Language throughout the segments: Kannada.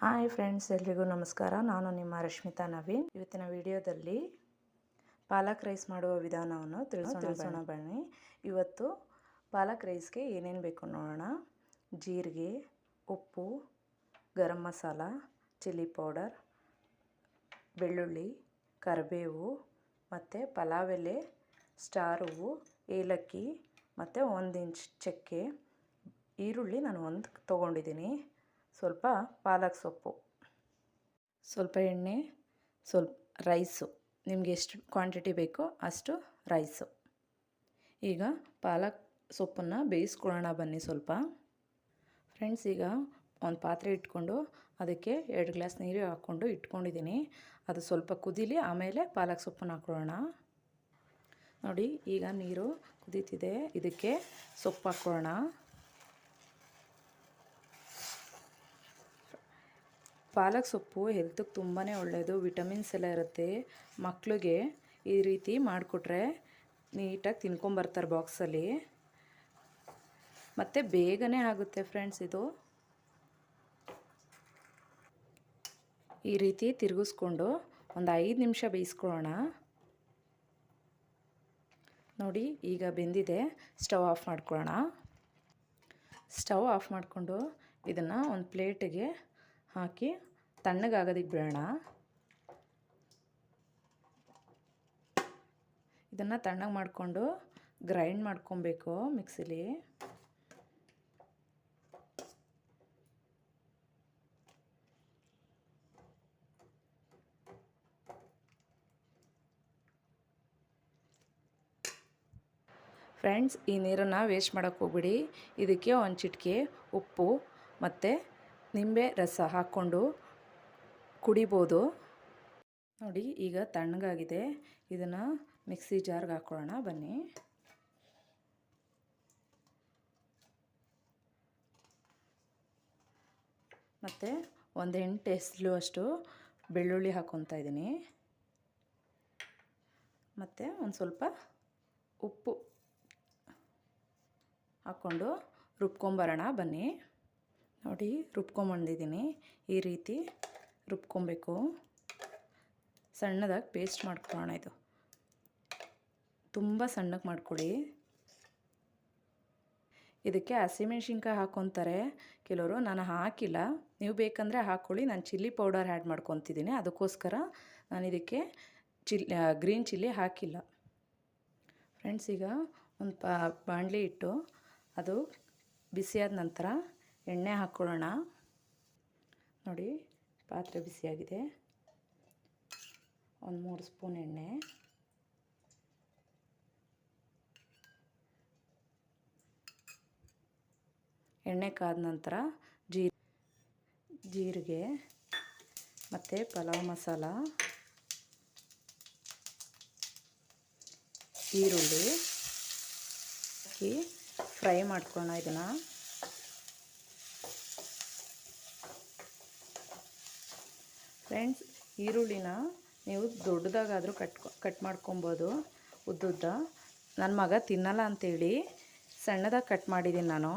ಹಾಯ್ ಫ್ರೆಂಡ್ಸ್, ಎಲ್ರಿಗೂ ನಮಸ್ಕಾರ. ನಾನು ನಿಮ್ಮ ರಶ್ಮಿತಾ ನವೀನ್. ಇವತ್ತಿನ ವಿಡಿಯೋದಲ್ಲಿ ಪಾಲಕ್ ರೈಸ್ ಮಾಡುವ ವಿಧಾನವನ್ನು ತಿಳಿಸೋಣ ಬನ್ನಿ. ಇವತ್ತು ಪಾಲಕ್ ರೈಸ್ಗೆ ಏನೇನು ಬೇಕು ನೋಡೋಣ. ಜೀರಿಗೆ, ಉಪ್ಪು, ಗರಂ ಮಸಾಲ, ಚಿಲ್ಲಿ ಪೌಡರ್, ಬೆಳ್ಳುಳ್ಳಿ, ಕರಿಬೇವು ಮತ್ತು ಪಲಾವ್ ಎಲೆ, ಸ್ಟಾರ್ ಹೂವು, ಏಲಕ್ಕಿ ಮತ್ತು 1 ಇಂಚ್ ಚಕ್ಕೆ, ಈರುಳ್ಳಿ ನಾನು 1 ತೊಗೊಂಡಿದ್ದೀನಿ, ಸ್ವಲ್ಪ ಪಾಲಕ್ ಸೊಪ್ಪು, ಸ್ವಲ್ಪ ಎಣ್ಣೆ, ಸ್ವಲ್ಪ ರೈಸು, ನಿಮಗೆ ಎಷ್ಟು ಕ್ವಾಂಟಿಟಿ ಬೇಕೋ ಅಷ್ಟು ರೈಸು. ಈಗ ಪಾಲಕ್ ಸೊಪ್ಪನ್ನು ಬೇಯಿಸ್ಕೊಳ್ಳೋಣ ಬನ್ನಿ ಸ್ವಲ್ಪ. ಫ್ರೆಂಡ್ಸ್, ಈಗ ಒಂದು ಪಾತ್ರೆ ಇಟ್ಕೊಂಡು ಅದಕ್ಕೆ 2 ಗ್ಲಾಸ್ ನೀರು ಹಾಕ್ಕೊಂಡು ಇಟ್ಕೊಂಡಿದ್ದೀನಿ. ಅದು ಸ್ವಲ್ಪ ಕುದೀಲಿ, ಆಮೇಲೆ ಪಾಲಕ್ ಸೊಪ್ಪನ್ನು ಹಾಕ್ಕೊಳ್ಳೋಣ. ನೋಡಿ, ಈಗ ನೀರು ಕುದೀತಿದೆ, ಇದಕ್ಕೆ ಸೊಪ್ಪು ಹಾಕ್ಕೊಳ್ಳೋಣ. ಪಾಲಕ್ ಸೊಪ್ಪು ಹೆಲ್ತಿಗೆ ತುಂಬಾ ಒಳ್ಳೆಯದು, ವಿಟಮಿನ್ಸ್ ಎಲ್ಲ ಇರುತ್ತೆ. ಮಕ್ಕಳಿಗೆ ಈ ರೀತಿ ಮಾಡಿಕೊಟ್ರೆ ನೀಟಾಗಿ ತಿನ್ಕೊಂಬರ್ತಾರೆ ಬಾಕ್ಸಲ್ಲಿ, ಮತ್ತು ಬೇಗನೆ ಆಗುತ್ತೆ ಫ್ರೆಂಡ್ಸ್. ಇದು ಈ ರೀತಿ ತಿರುಗಿಸ್ಕೊಂಡು ಒಂದು 5 ನಿಮಿಷ ಬೇಯಿಸ್ಕೊಳ್ಳೋಣ. ನೋಡಿ, ಈಗ ಬೆಂದಿದೆ. ಸ್ಟವ್ ಆಫ್ ಮಾಡ್ಕೊಳ್ಳೋಣ. ಸ್ಟವ್ ಆಫ್ ಮಾಡಿಕೊಂಡು ಇದನ್ನು ಒಂದು ಪ್ಲೇಟಿಗೆ ಹಾಕಿ ತಣ್ಣಗಾಗೋದಕ್ಕೆ ಬಿಡೋಣ. ಇದನ್ನು ತಣ್ಣಗೆ ಮಾಡಿಕೊಂಡು ಗ್ರೈಂಡ್ ಮಾಡ್ಕೊಬೇಕು ಮಿಕ್ಸಿಲಿ. ಫ್ರೆಂಡ್ಸ್, ಈ ನೀರನ್ನು ವೇಸ್ಟ್ ಮಾಡೋಕ್ಕೆ ಹೋಗ್ಬಿಡಿ. ಇದಕ್ಕೆ ಒಂದು ಚಿಟಿಕೆ ಉಪ್ಪು ಮತ್ತು ನಿಂಬೆ ರಸ ಹಾಕ್ಕೊಂಡು ಕುಡಿಬೋದು. ನೋಡಿ, ಈಗ ತಣ್ಣಗಾಗಿದೆ. ಇದನ್ನು ಮಿಕ್ಸಿ ಜಾರ್ಗೆ ಹಾಕ್ಕೊಳ್ಳೋಣ ಬನ್ನಿ. ಮತ್ತು 1 8 ಎಸಳು ಅಷ್ಟು ಬೆಳ್ಳುಳ್ಳಿ ಹಾಕ್ಕೊತಾ ಇದ್ದೀನಿ, ಮತ್ತು ಒಂದು ಸ್ವಲ್ಪ ಉಪ್ಪು ಹಾಕ್ಕೊಂಡು ರುಬ್ಕೊಂಬರೋಣ ಬನ್ನಿ. ನೋಡಿ, ರುಬ್ಕೊಂಬಂದಿದ್ದೀನಿ. ಈ ರೀತಿ ರುಬ್ಕೊಬೇಕು. ಸಣ್ಣದಾಗಿ ಪೇಸ್ಟ್ ಮಾಡ್ಕೊಳ್ಳೋಣ. ಇದು ತುಂಬ ಸಣ್ಣಗೆ ಮಾಡ್ಕೊಳ್ಳಿ. ಇದಕ್ಕೆ ಹಸಿಮೆಣ್ಸಿನ್ಕಾಯಿ ಹಾಕ್ಕೊತಾರೆ ಕೆಲವರು, ನಾನು ಹಾಕಿಲ್ಲ. ನೀವು ಬೇಕಂದರೆ ಹಾಕ್ಕೊಳ್ಳಿ. ನಾನು ಚಿಲ್ಲಿ ಪೌಡರ್ ಆ್ಯಡ್ ಮಾಡ್ಕೊತಿದ್ದೀನಿ, ಅದಕ್ಕೋಸ್ಕರ ನಾನು ಇದಕ್ಕೆ ಗ್ರೀನ್ ಚಿಲ್ಲಿ ಹಾಕಿಲ್ಲ. ಫ್ರೆಂಡ್ಸ್, ಈಗ ಒಂದು ಬಾಣಲಿ ಇಟ್ಟು ಅದು ಬಿಸಿಯಾದ ನಂತರ ಎಣ್ಣೆ ಹಾಕ್ಕೊಳ್ಳೋಣ. ನೋಡಿ, ಪಾತ್ರೆ ಬಿಸಿಯಾಗಿದೆ. ಒಂದು 3 ಸ್ಪೂನ್ ಎಣ್ಣೆ, ಎಣ್ಣೆ ಕಾದ ನಂತರ ಜೀರಿಗೆ ಮತ್ತು ಪಲಾವ್ ಮಸಾಲ, ಈರುಳ್ಳಿ ಹಾಕಿ ಫ್ರೈ ಮಾಡ್ಕೊಳ್ಳೋಣ. ಇದನ್ನು ಫ್ರೆಂಡ್ಸ್, ಈರುಳ್ಳಿನ ನೀವು ದೊಡ್ಡದಾಗಾದರೂ ಕಟ್ ಮಾಡ್ಕೊಬೋದು, ಉದ್ದುದ್ದ. ನನ್ನ ಮಗ ತಿನ್ನಲ್ಲ ಅಂಥೇಳಿ ಸಣ್ಣದಾಗಿ ಕಟ್ ಮಾಡಿದ್ದೀನಿ ನಾನು.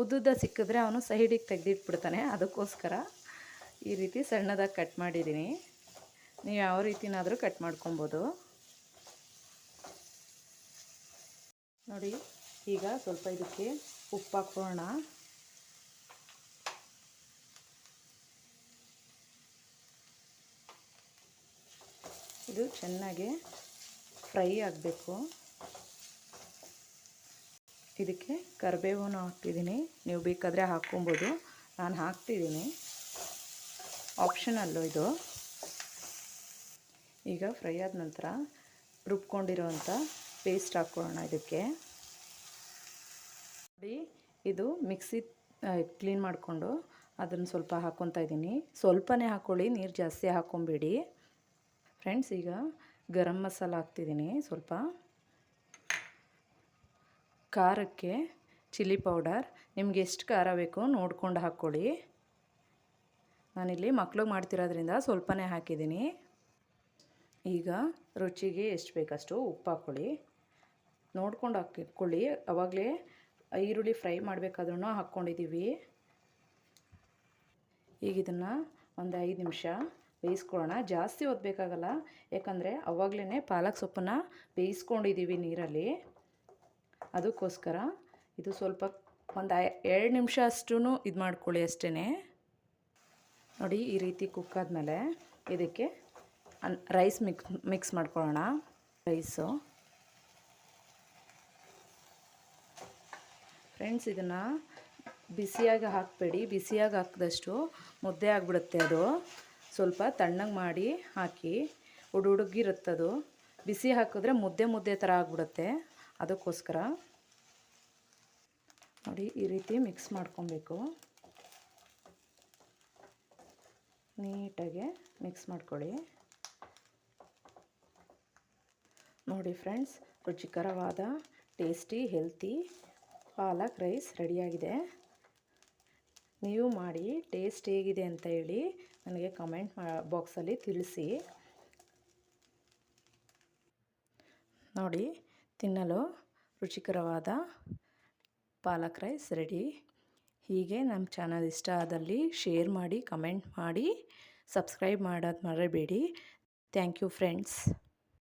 ಉದ್ದುದ್ದ ಸಿಕ್ಕಿದ್ರೆ ಅವನು ಸೈಡಿಗೆ ತೆಗೆದಿಟ್ಬಿಡ್ತಾನೆ, ಅದಕ್ಕೋಸ್ಕರ ಈ ರೀತಿ ಸಣ್ಣದಾಗಿ ಕಟ್ ಮಾಡಿದ್ದೀನಿ. ನೀವು ಯಾವ ರೀತಿನಾದರೂ ಕಟ್ ಮಾಡ್ಕೊಬೋದು. ನೋಡಿ, ಈಗ ಸ್ವಲ್ಪ ಇದಕ್ಕೆ ಉಪ್ಪು ಹಾಕ್ಕೊಳ್ಳೋಣ. ಇದು ಚೆನ್ನಾಗಿ ಫ್ರೈ ಆಗಬೇಕು. ಇದಕ್ಕೆ ಕರಿಬೇವನ್ನು ಹಾಕ್ತಿದ್ದೀನಿ, ನೀವು ಬೇಕಾದರೆ ಹಾಕ್ಕೊಬೋದು. ನಾನು ಹಾಕ್ತಿದ್ದೀನಿ, ಆಪ್ಷನಲ್ಲು ಇದು. ಈಗ ಫ್ರೈ ಆದ ನಂತರ ರುಬ್ಕೊಂಡಿರೋವಂಥ ಪೇಸ್ಟ್ ಹಾಕ್ಕೊಳ್ಳೋಣ ಇದಕ್ಕೆ. ನೋಡಿ, ಇದು ಮಿಕ್ಸಿ ಕ್ಲೀನ್ ಮಾಡಿಕೊಂಡು ಅದನ್ನು ಸ್ವಲ್ಪ ಹಾಕ್ಕೊತಾ ಇದ್ದೀನಿ. ಸ್ವಲ್ಪನೇ ಹಾಕ್ಕೊಳ್ಳಿ, ನೀರು ಜಾಸ್ತಿ ಹಾಕ್ಕೊಬೇಡಿ. ಫ್ರೆಂಡ್ಸ್, ಈಗ ಗರಂ ಮಸಾಲ ಹಾಕ್ತಿದ್ದೀನಿ. ಸ್ವಲ್ಪ ಖಾರಕ್ಕೆ ಚಿಲ್ಲಿ ಪೌಡರ್, ನಿಮ್ಗೆ ಎಷ್ಟು ಖಾರ ಬೇಕು ನೋಡ್ಕೊಂಡು ಹಾಕ್ಕೊಳ್ಳಿ. ನಾನಿಲ್ಲಿ ಮಕ್ಳಿಗೆ ಮಾಡ್ತಿರೋದ್ರಿಂದ ಸ್ವಲ್ಪನೇ ಹಾಕಿದ್ದೀನಿ. ಈಗ ರುಚಿಗೆ ಎಷ್ಟು ಬೇಕಷ್ಟು ಉಪ್ಪು ಹಾಕ್ಕೊಳ್ಳಿ, ನೋಡ್ಕೊಂಡು ಹಾಕ್ಕೊಳ್ಳಿ. ಆವಾಗಲೇ ಈರುಳ್ಳಿ ಫ್ರೈ ಮಾಡಬೇಕಾದ್ರೂ ಹಾಕ್ಕೊಂಡಿದ್ದೀವಿ. ಈಗ ಇದನ್ನು ಒಂದು 5 ನಿಮಿಷ ಬೇಯಿಸ್ಕೊಳ್ಳೋಣ. ಜಾಸ್ತಿ ಹೊತ್ತು ಯಾಕಂದರೆ ಅವಾಗಲೇ ಪಾಲಕ್ ಸೊಪ್ಪನ್ನು ಬೇಯಿಸ್ಕೊಂಡಿದ್ದೀವಿ ನೀರಲ್ಲಿ, ಅದಕ್ಕೋಸ್ಕರ ಇದು ಸ್ವಲ್ಪ ಒಂದು 2 ನಿಮಿಷ ಅಷ್ಟೂ ಇದು ಮಾಡ್ಕೊಳ್ಳಿ ಅಷ್ಟೇ. ನೋಡಿ ಈ ರೀತಿ ಕುಕ್ ಆದಮೇಲೆ ಇದಕ್ಕೆ ರೈಸ್ ಮಿಕ್ಸ್ ಮಾಡ್ಕೊಳ್ಳೋಣ. ರೈಸು ಫ್ರೆಂಡ್ಸ್, ಇದನ್ನು ಬಿಸಿಯಾಗಿ ಹಾಕಬೇಡಿ, ಬಿಸಿಯಾಗಿ ಹಾಕಿದಷ್ಟು ಮುದ್ದೆ ಆಗಿಬಿಡುತ್ತೆ. ಅದು ಸ್ವಲ್ಪ ತಣ್ಣಗೆ ಮಾಡಿ ಹಾಕಿ, ಹುಡುಗಿರುತ್ತದು. ಬಿಸಿ ಹಾಕಿದ್ರೆ ಮುದ್ದೆ ಥರ ಆಗಿಬಿಡುತ್ತೆ, ಅದಕ್ಕೋಸ್ಕರ ನೋಡಿ ಈ ರೀತಿ ಮಿಕ್ಸ್ ಮಾಡ್ಕೊಬೇಕು. ನೀಟಾಗಿ ಮಿಕ್ಸ್ ಮಾಡ್ಕೊಳ್ಳಿ. ನೋಡಿ ಫ್ರೆಂಡ್ಸ್, ರುಚಿಕರವಾದ ಟೇಸ್ಟಿ ಹೆಲ್ತಿ ಪಾಲಕ್ ರೈಸ್ ರೆಡಿಯಾಗಿದೆ. ನೀವು ಮಾಡಿ ಟೇಸ್ಟ್ ಹೇಗಿದೆ ಅಂತ ಹೇಳಿ ನನಗೆ ಕಮೆಂಟ್ ಬಾಕ್ಸಲ್ಲಿ ತಿಳಿಸಿ. ನೋಡಿ, ತಿನ್ನಲು ರುಚಿಕರವಾದ ಪಾಲಕ್ ರೈಸ್ ರೆಡಿ. ಹೀಗೆ ನಮ್ಮ ಚಾನಲ್ ಇಷ್ಟ ಆದಲ್ಲಿ ಶೇರ್ ಮಾಡಿ, ಕಮೆಂಟ್ ಮಾಡಿ, ಸಬ್ಸ್ಕ್ರೈಬ್ ಮಾಡೋದು ಮರಿಬೇಡಿ. Thank you friends.